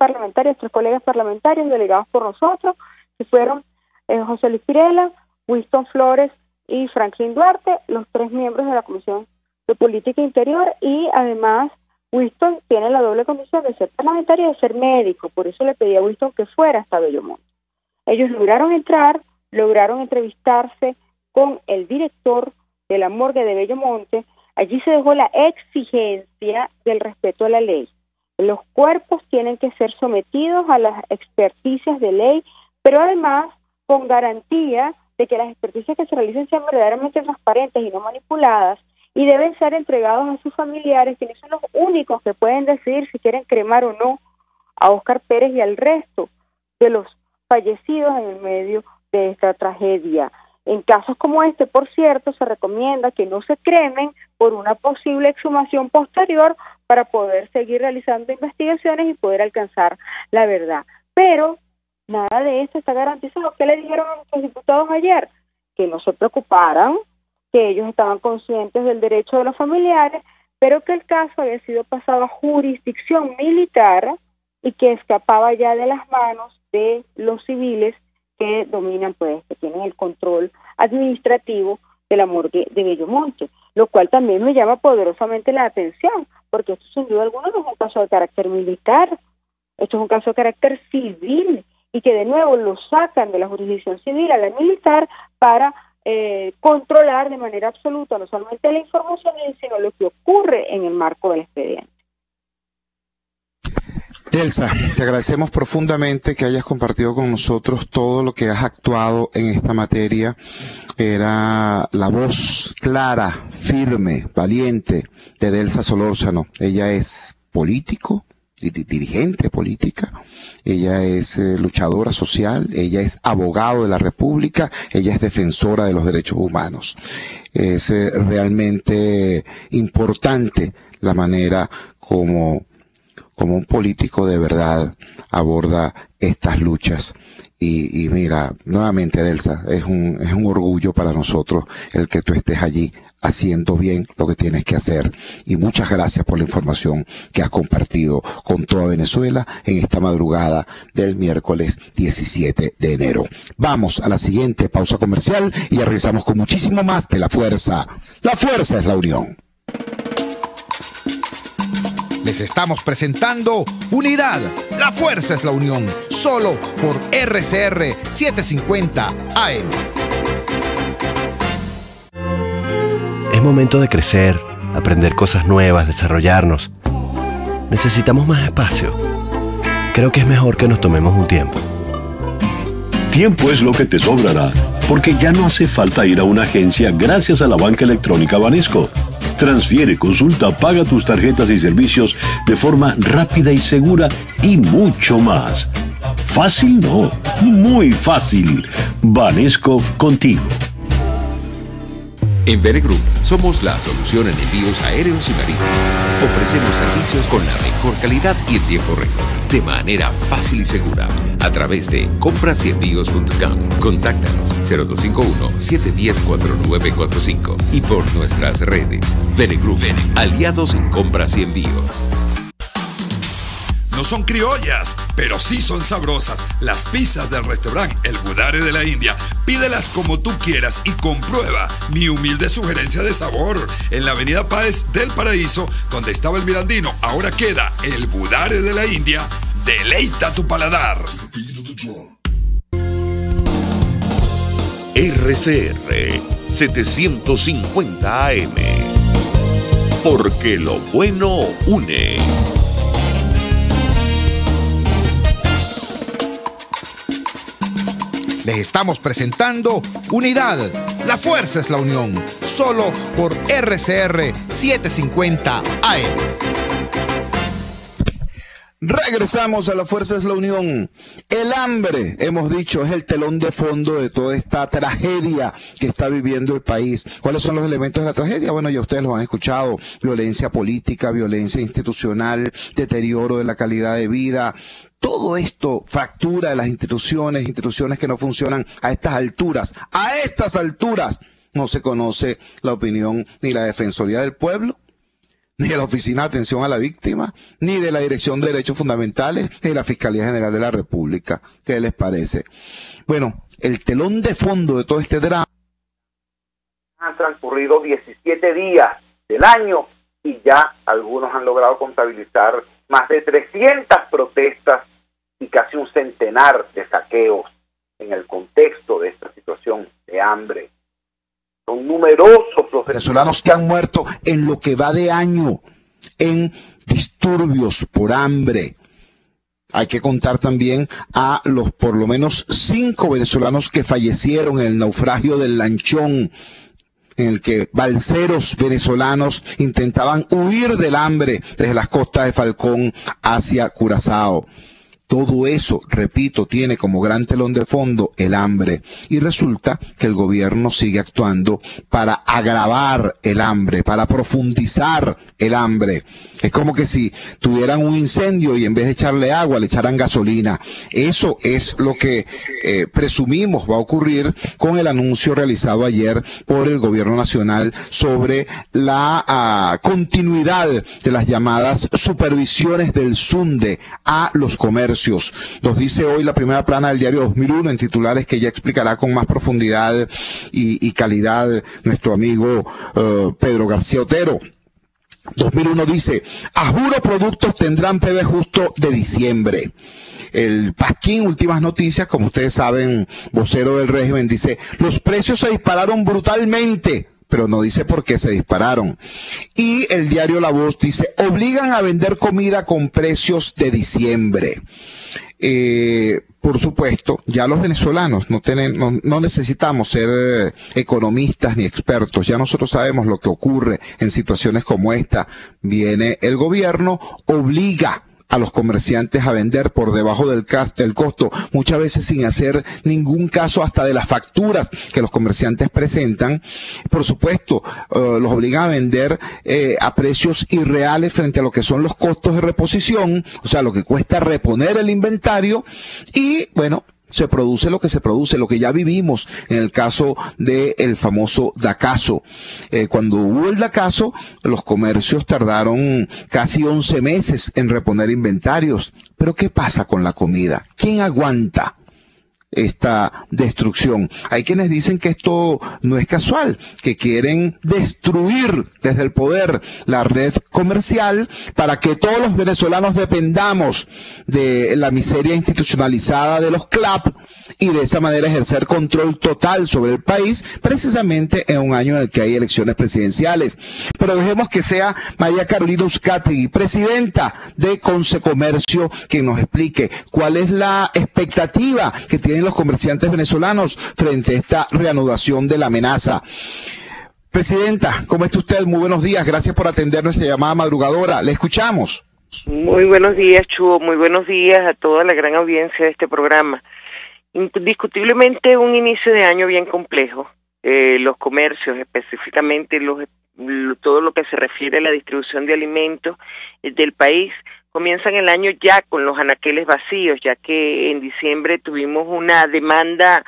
H: colegas parlamentarios delegados por nosotros, que fueron José Luis Pirela, Winston Flores y Franklin Duarte, los 3 miembros de la Comisión de Política Interior, y además Winston tiene la doble condición de ser parlamentario y de ser médico, por eso le pedí a Winston que fuera hasta Bellomonte. Ellos lograron entrar, lograron entrevistarse con el director de la morgue de Bellomonte. Allí se dejó la exigencia del respeto a la ley. Los cuerpos tienen que ser sometidos a las experticias de ley, pero además con garantía de que las experticias que se realicen sean verdaderamente transparentes y no manipuladas, y deben ser entregados a sus familiares, quienes son los únicos que pueden decidir si quieren cremar o no a Óscar Pérez y al resto de los fallecidos en el medio de esta tragedia. En casos como este, por cierto, se recomienda que no se cremen por una posible exhumación posterior para poder seguir realizando investigaciones y poder alcanzar la verdad. Pero nada de esto está garantizado. ¿Qué le dijeron a nuestros diputados ayer? Que no se preocuparan, que ellos estaban conscientes del derecho de los familiares, pero que el caso había sido pasado a jurisdicción militar y que escapaba ya de las manos de los civiles que dominan, pues, que tienen el control administrativo de la morgue de Bellomonte, lo cual también me llama poderosamente la atención, porque esto sin duda alguna no es un caso de carácter militar, esto es un caso de carácter civil, y que de nuevo lo sacan de la jurisdicción civil a la militar para controlar de manera absoluta no solamente la información, sino lo que ocurre en el marco del expediente.
D: Elsa, te agradecemos profundamente que hayas compartido con nosotros todo lo que has actuado en esta materia. Era la voz clara, firme, valiente de Delsa Solórzano. Ella es político, dirigente política, ella es luchadora social, ella es abogado de la República, ella es defensora de los derechos humanos. Es realmente importante la manera como un político de verdad aborda estas luchas. Y mira, nuevamente, Delsa, es un orgullo para nosotros el que tú estés allí haciendo bien lo que tienes que hacer. Y muchas gracias por la información que has compartido con toda Venezuela en esta madrugada del miércoles 17 de enero. Vamos a la siguiente pausa comercial y ya regresamos con muchísimo más de La Fuerza. La fuerza es la unión.
B: Les estamos presentando Unidad, la fuerza es la unión, solo por RCR 750 AM.
I: Es momento de crecer, aprender cosas nuevas, desarrollarnos. Necesitamos más espacio. Creo que es mejor que nos tomemos un tiempo.
J: Tiempo es lo que te sobrará, porque ya no hace falta ir a una agencia gracias a la banca electrónica Banesco. Transfiere, consulta, paga tus tarjetas y servicios de forma rápida y segura y mucho más. Fácil no, muy fácil. Banesco contigo.
A: En Venegroup somos la solución en envíos aéreos y marítimos. Ofrecemos servicios con la mejor calidad y en tiempo récord, de manera fácil y segura, a través de comprasyenvíos.com. Contáctanos 0251-710-4945 y por nuestras redes. Venegroup, aliados en compras y envíos.
K: No son criollas, pero sí son sabrosas. Las pizzas del restaurante El Budare de la India. Pídelas como tú quieras y comprueba mi humilde sugerencia de sabor. En la avenida Páez del Paraíso, donde estaba el Mirandino, ahora queda El Budare de la India. Deleita tu paladar.
A: RCR 750 AM. Porque lo bueno une.
B: Les estamos presentando Unidad, la fuerza es la unión, solo por RCR 750 AM.
D: Regresamos a La Fuerza es la Unión. El hambre, hemos dicho, es el telón de fondo de toda esta tragedia que está viviendo el país. ¿Cuáles son los elementos de la tragedia? Bueno, ya ustedes los han escuchado. Violencia política, violencia institucional, deterioro de la calidad de vida. Todo esto fractura de las instituciones que no funcionan a estas alturas. A estas alturas no se conoce la opinión ni la Defensoría del Pueblo, ni de la Oficina de Atención a la Víctima, ni de la Dirección de Derechos Fundamentales, ni de la Fiscalía General de la República. ¿Qué les parece? Bueno, el telón de fondo de todo este drama.
L: Han transcurrido 17 días del año y ya algunos han logrado contabilizar más de 300 protestas y casi un centenar de saqueos en el contexto de esta situación de hambre. Son numerosos los
D: venezolanos que han muerto en lo que va de año en disturbios por hambre. Hay que contar también a los por lo menos 5 venezolanos que fallecieron en el naufragio del Lanchón, en el que balseros venezolanos intentaban huir del hambre desde las costas de Falcón hacia Curazao. Todo eso, repito, tiene como gran telón de fondo el hambre. Y resulta que el gobierno sigue actuando para agravar el hambre, para profundizar el hambre. Es como que si tuvieran un incendio y en vez de echarle agua, le echaran gasolina. Eso es lo que presumimos va a ocurrir con el anuncio realizado ayer por el gobierno nacional sobre la continuidad de las llamadas supervisiones del SUNDE a los comercios. Nos dice hoy la primera plana del diario 2001 en titulares que ya explicará con más profundidad y calidad nuestro amigo Pedro García Otero. 2001 dice, a juro productos tendrán PB justo de diciembre. El Pasquín, últimas noticias, como ustedes saben, vocero del régimen, dice, los precios se dispararon brutalmente, pero no dice por qué se dispararon. Y el diario La Voz dice, obligan a vender comida con precios de diciembre. Por supuesto, ya los venezolanos no necesitamos ser economistas ni expertos, ya nosotros sabemos lo que ocurre en situaciones como esta. Viene el gobierno, obliga a los comerciantes a vender por debajo del costo, muchas veces sin hacer ningún caso hasta de las facturas que los comerciantes presentan. Por supuesto, los obligan a vender a precios irreales frente a lo que son los costos de reposición, o sea, lo que cuesta reponer el inventario, y bueno, se produce lo que se produce, lo que ya vivimos en el caso del famoso Dacazo. Cuando hubo el Dacazo, los comercios tardaron casi 11 meses en reponer inventarios. Pero ¿qué pasa con la comida? ¿Quién aguanta esta destrucción? Hay quienes dicen que esto no es casual, que quieren destruir desde el poder la red comercial para que todos los venezolanos dependamos de la miseria institucionalizada de los CLAP y de esa manera ejercer control total sobre el país, precisamente en un año en el que hay elecciones presidenciales. Pero dejemos que sea María Carolina Uzcategui, presidenta de Consecomercio, quien nos explique cuál es la expectativa que tienen los comerciantes venezolanos frente a esta reanudación de la amenaza. Presidenta, ¿cómo está usted? Muy buenos días, gracias por atender nuestra llamada madrugadora, le escuchamos.
M: Muy buenos días, Chugo, muy buenos días a toda la gran audiencia de este programa. Indiscutiblemente un inicio de año bien complejo. Los comercios, específicamente todo lo que se refiere a la distribución de alimentos del país, comienzan el año ya con los anaqueles vacíos, ya que en diciembre tuvimos una demanda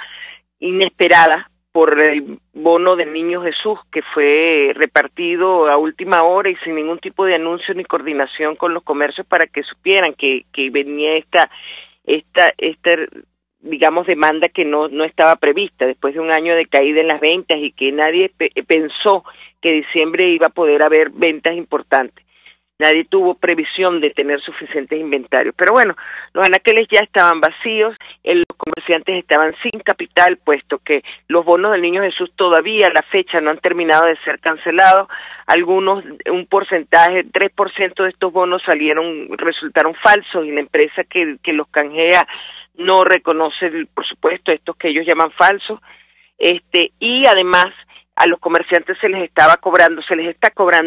M: inesperada por el bono del Niño Jesús, que fue repartido a última hora y sin ningún tipo de anuncio ni coordinación con los comercios para que supieran que venía esta digamos, demanda que no estaba prevista después de un año de caída en las ventas y que nadie pensó que diciembre iba a poder haber ventas importantes. Nadie tuvo previsión de tener suficientes inventarios. Pero bueno, los anaqueles ya estaban vacíos, los comerciantes estaban sin capital, puesto que los bonos del Niño Jesús todavía a la fecha no han terminado de ser cancelados. Algunos, un porcentaje, 3% de estos bonos resultaron falsos, y la empresa que los canjea no reconoce, por supuesto, estos que ellos llaman falsos. Y además, a los comerciantes se les está cobrando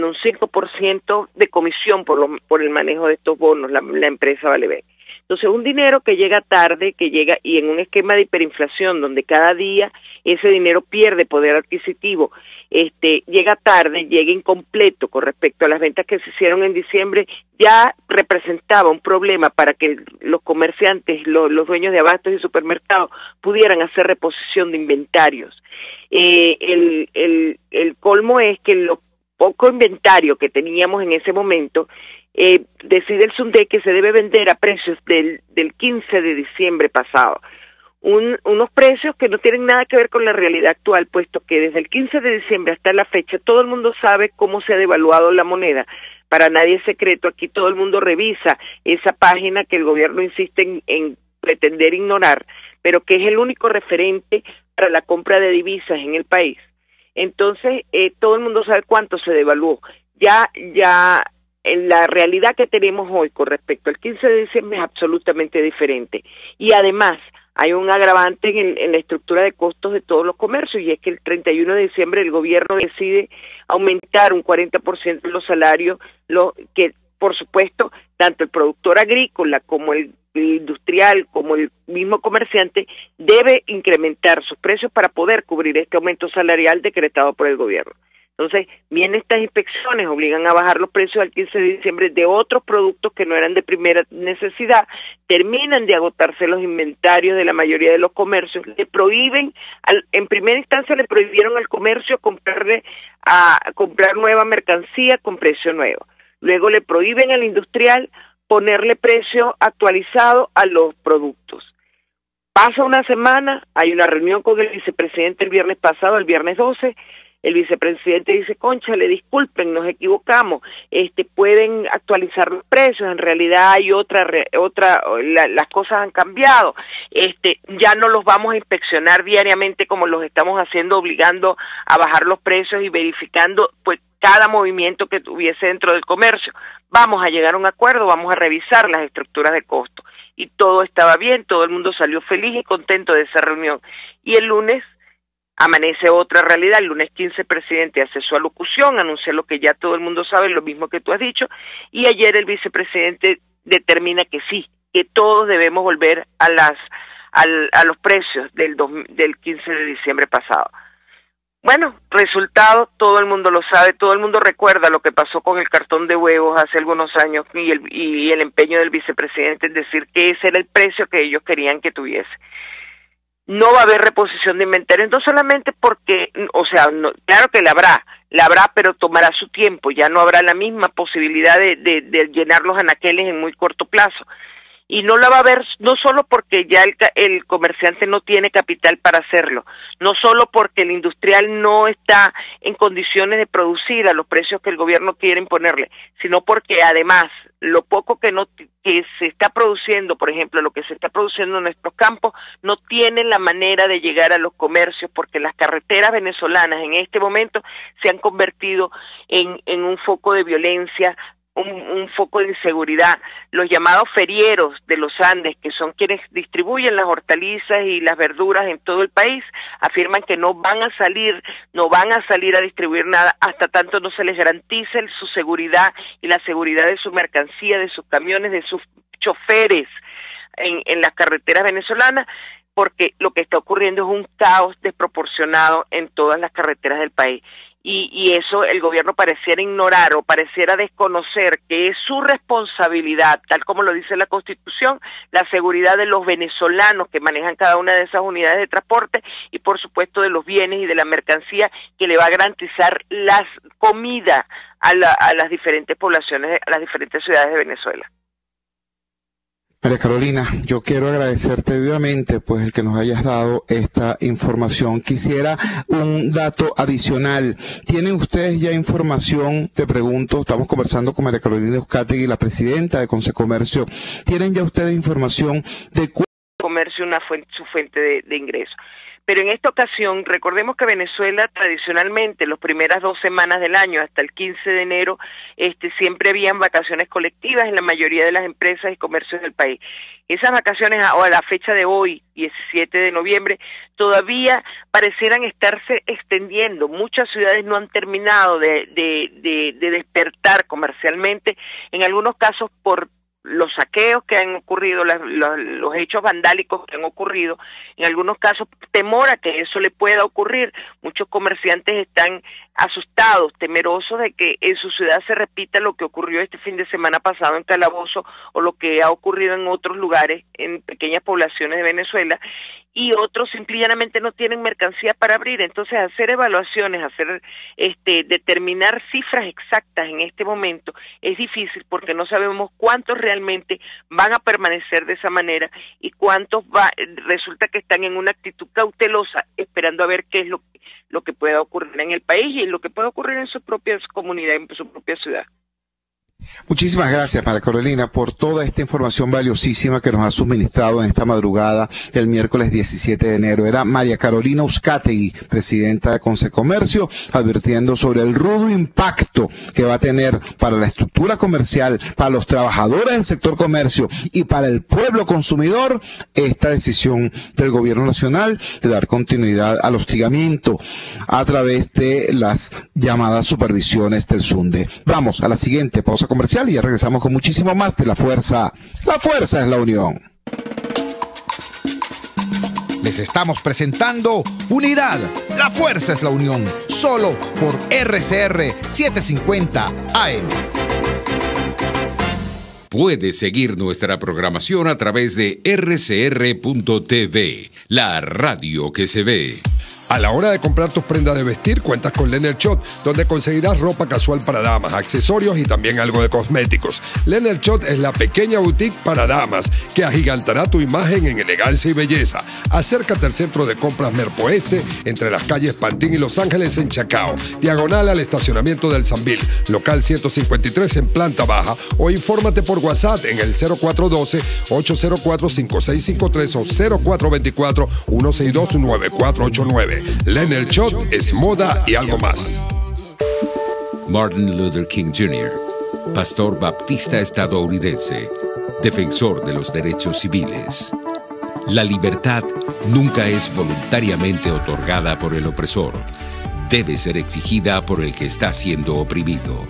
M: un 5% de comisión por el manejo de estos bonos, la empresa Valevec. Entonces, un dinero que llega tarde, y en un esquema de hiperinflación donde cada día ese dinero pierde poder adquisitivo, llega tarde, llega incompleto con respecto a las ventas que se hicieron en diciembre, ya representaba un problema para que los comerciantes, los dueños de abastos y supermercados pudieran hacer reposición de inventarios. El colmo es que lo poco inventario que teníamos en ese momento, decide el SUNDE que se debe vender a precios del 15 de diciembre pasado. Unos precios que no tienen nada que ver con la realidad actual, puesto que desde el 15 de diciembre hasta la fecha todo el mundo sabe cómo se ha devaluado la moneda. Para nadie es secreto, aquí todo el mundo revisa esa página que el gobierno insiste en pretender ignorar, pero que es el único referente para la compra de divisas en el país. Entonces, todo el mundo sabe cuánto se devaluó. Ya en la realidad que tenemos hoy con respecto al 15 de diciembre es absolutamente diferente. Y además, hay un agravante en la estructura de costos de todos los comercios, y es que el 31 de diciembre el gobierno decide aumentar un 40% los salarios, que por supuesto, tanto el productor agrícola como el industrial, como el mismo comerciante, debe incrementar sus precios para poder cubrir este aumento salarial decretado por el gobierno. Entonces, bien, estas inspecciones obligan a bajar los precios al 15 de diciembre de otros productos que no eran de primera necesidad, terminan de agotarse los inventarios de la mayoría de los comercios, le prohíben, en primera instancia le prohibieron al comercio comprar nueva mercancía con precio nuevo, luego le prohíben al industrial ponerle precio actualizado a los productos. Pasa una semana, hay una reunión con el vicepresidente el viernes pasado, el viernes 12, el vicepresidente dice, cónchale, disculpen, nos equivocamos, pueden actualizar los precios, en realidad hay las cosas han cambiado, ya no los vamos a inspeccionar diariamente como los estamos haciendo, obligando a bajar los precios y verificando pues cada movimiento que tuviese dentro del comercio. Vamos a llegar a un acuerdo, vamos a revisar las estructuras de costo. Y todo estaba bien, todo el mundo salió feliz y contento de esa reunión. Y el lunes amanece otra realidad. El lunes 15 el presidente hace su alocución, anuncia lo que ya todo el mundo sabe, lo mismo que tú has dicho, y ayer el vicepresidente determina que sí, que todos debemos volver a los precios del 15 de diciembre pasado. Bueno, resultado, todo el mundo lo sabe, todo el mundo recuerda lo que pasó con el cartón de huevos hace algunos años y el empeño del vicepresidente en decir que ese era el precio que ellos querían que tuviese. No va a haber reposición de inventarios, no solamente porque, claro que la habrá, pero tomará su tiempo, ya no habrá la misma posibilidad de llenar los anaqueles en muy corto plazo. Y no la va a haber, no solo porque ya el comerciante no tiene capital para hacerlo, no solo porque el industrial no está en condiciones de producir a los precios que el gobierno quiere imponerle, sino porque además lo poco que se está produciendo, por ejemplo, lo que se está produciendo en nuestros campos, no tiene la manera de llegar a los comercios porque las carreteras venezolanas en este momento se han convertido en un foco de violencia, un foco de inseguridad. Los llamados ferieros de los Andes, que son quienes distribuyen las hortalizas y las verduras en todo el país, afirman que no van a salir a distribuir nada hasta tanto no se les garantice su seguridad y la seguridad de su mercancía, de sus camiones, de sus choferes en las carreteras venezolanas, porque lo que está ocurriendo es un caos desproporcionado en todas las carreteras del país. Y eso el gobierno pareciera ignorar o pareciera desconocer que es su responsabilidad, tal como lo dice la Constitución, la seguridad de los venezolanos que manejan cada una de esas unidades de transporte y por supuesto de los bienes y de la mercancía que le va a garantizar la comida a las diferentes poblaciones, a las diferentes ciudades de Venezuela.
D: María Carolina, yo quiero agradecerte vivamente pues el que nos hayas dado esta información. Quisiera un dato adicional. ¿Tienen ustedes ya información? Te pregunto, estamos conversando con María Carolina Uzcategui, la presidenta de Concecomercio. ¿Tienen ya ustedes información de
M: comercio su fuente de ingreso? Pero en esta ocasión, recordemos que Venezuela tradicionalmente, las primeras 2 semanas del año, hasta el 15 de enero, siempre habían vacaciones colectivas en la mayoría de las empresas y comercios del país. Esas vacaciones, a la fecha de hoy, 17 de noviembre, todavía parecieran estarse extendiendo. Muchas ciudades no han terminado de despertar comercialmente, en algunos casos por los saqueos que han ocurrido, los hechos vandálicos que han ocurrido, en algunos casos temor a que eso le pueda ocurrir. Muchos comerciantes están asustados, temerosos de que en su ciudad se repita lo que ocurrió este fin de semana pasado en Calabozo o lo que ha ocurrido en otros lugares, en pequeñas poblaciones de Venezuela, y otros simplemente no tienen mercancía para abrir. Entonces hacer evaluaciones, determinar cifras exactas en este momento es difícil porque no sabemos cuántos realmente van a permanecer de esa manera y cuántos resulta que están en una actitud cautelosa esperando a ver qué es lo que pueda ocurrir en el país y lo que pueda ocurrir en sus propias comunidades, en su propia ciudad.
D: Muchísimas gracias, María Carolina, por toda esta información valiosísima que nos ha suministrado en esta madrugada del miércoles 17 de enero. Era María Carolina Uzcategui, presidenta de Concecomercio, advirtiendo sobre el rudo impacto que va a tener para la estructura comercial, para los trabajadores del sector comercio y para el pueblo consumidor, esta decisión del gobierno nacional de dar continuidad al hostigamiento a través de las llamadas supervisiones del SUNDE. Vamos a la siguiente pausa comercial. comercial y ya regresamos con muchísimo más de La Fuerza. La Fuerza es la unión.
B: Les estamos presentando Unidad, la fuerza es la unión, solo por RCR 750 AM.
A: Puedes seguir nuestra programación a través de rcr.tv, la radio que se ve.
N: A la hora de comprar tus prendas de vestir, cuentas con Leonard Shot, donde conseguirás ropa casual para damas, accesorios y también algo de cosméticos. Leonard Shot es la pequeña boutique para damas que agigantará tu imagen en elegancia y belleza. Acércate al centro de compras Merpo Este, entre las calles Pantín y Los Ángeles en Chacao, diagonal al estacionamiento del Sambil, local 153 en planta baja, o infórmate por WhatsApp en el 0412-804-5653 o 0424-162-9489. Leonard Shot es moda y algo más.
A: Martin Luther King Jr., pastor baptista estadounidense, defensor de los derechos civiles. La libertad nunca es voluntariamente otorgada por el opresor, debe ser exigida por el que está siendo oprimido.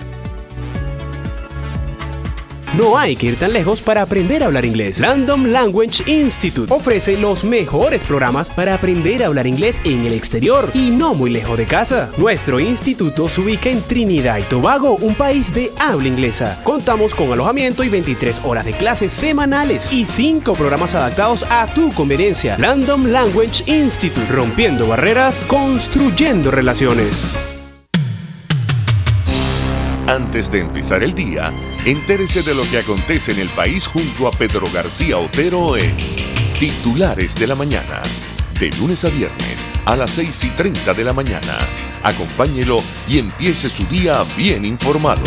O: No hay que ir tan lejos para aprender a hablar inglés. Random Language Institute ofrece los mejores programas para aprender a hablar inglés en el exterior y no muy lejos de casa. Nuestro instituto se ubica en Trinidad y Tobago, un país de habla inglesa. Contamos con alojamiento y 23 horas de clases semanales y 5 programas adaptados a tu conveniencia. Random Language Institute, rompiendo barreras, construyendo relaciones.
P: Antes de empezar el día, entérese de lo que acontece en el país junto a Pedro García Otero en Titulares de la Mañana. De lunes a viernes a las 6:30 de la mañana. Acompáñelo y empiece su día bien informado.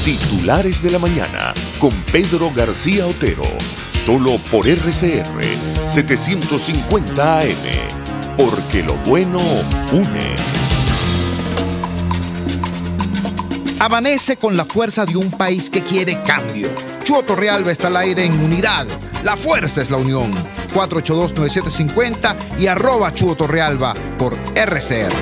P: Titulares de la Mañana con Pedro García Otero. Solo por RCR 750 AM. Porque lo bueno une.
B: Amanece con la fuerza de un país que quiere cambio. Chuo Torrealba está al aire en Unidad. La fuerza es la unión. 482-9750 y @Chuo Torrealba por RCR.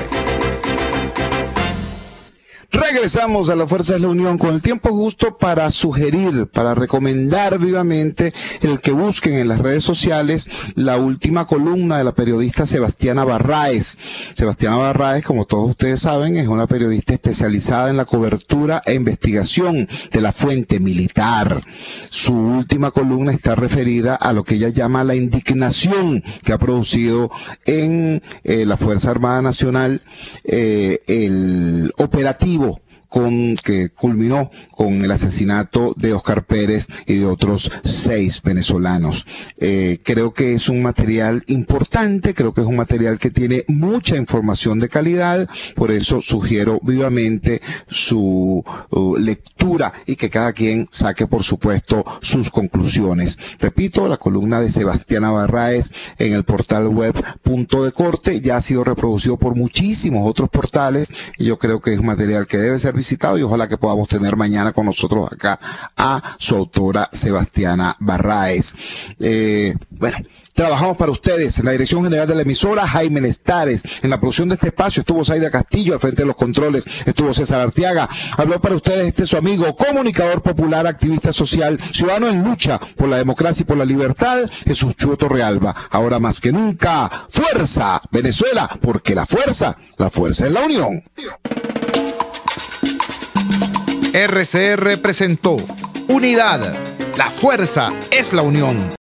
D: Regresamos a La Fuerza de la Unión con el tiempo justo para sugerir, para recomendar vivamente el que busquen en las redes sociales la última columna de la periodista Sebastiana Barraez. Sebastiana Barraez, como todos ustedes saben, es una periodista especializada en la cobertura e investigación de la fuente militar. Su última columna está referida a lo que ella llama la indignación que ha producido en la Fuerza Armada Nacional el operativo que culminó con el asesinato de Oscar Pérez y de otros 6 venezolanos. Creo que es un material importante, creo que es un material que tiene mucha información de calidad, por eso sugiero vivamente su lectura y que cada quien saque, por supuesto, sus conclusiones. Repito, la columna de Sebastiana Barraez en el portal web Punto de Corte ya ha sido reproducido por muchísimos otros portales y yo creo que es un material que debe ser visitado y ojalá que podamos tener mañana con nosotros acá a su autora Sebastiana Barraez. Bueno, trabajamos para ustedes en la dirección general de la emisora, Jaime Nestares. En la producción de este espacio estuvo Zaida Castillo, al frente de los controles estuvo César Arteaga. Habló para ustedes su amigo, comunicador popular, activista social, ciudadano en lucha por la democracia y por la libertad, Jesús Chuo Torrealba. Ahora más que nunca, fuerza Venezuela, porque la fuerza es la unión.
B: RCR presentó Unidad. La fuerza es la unión.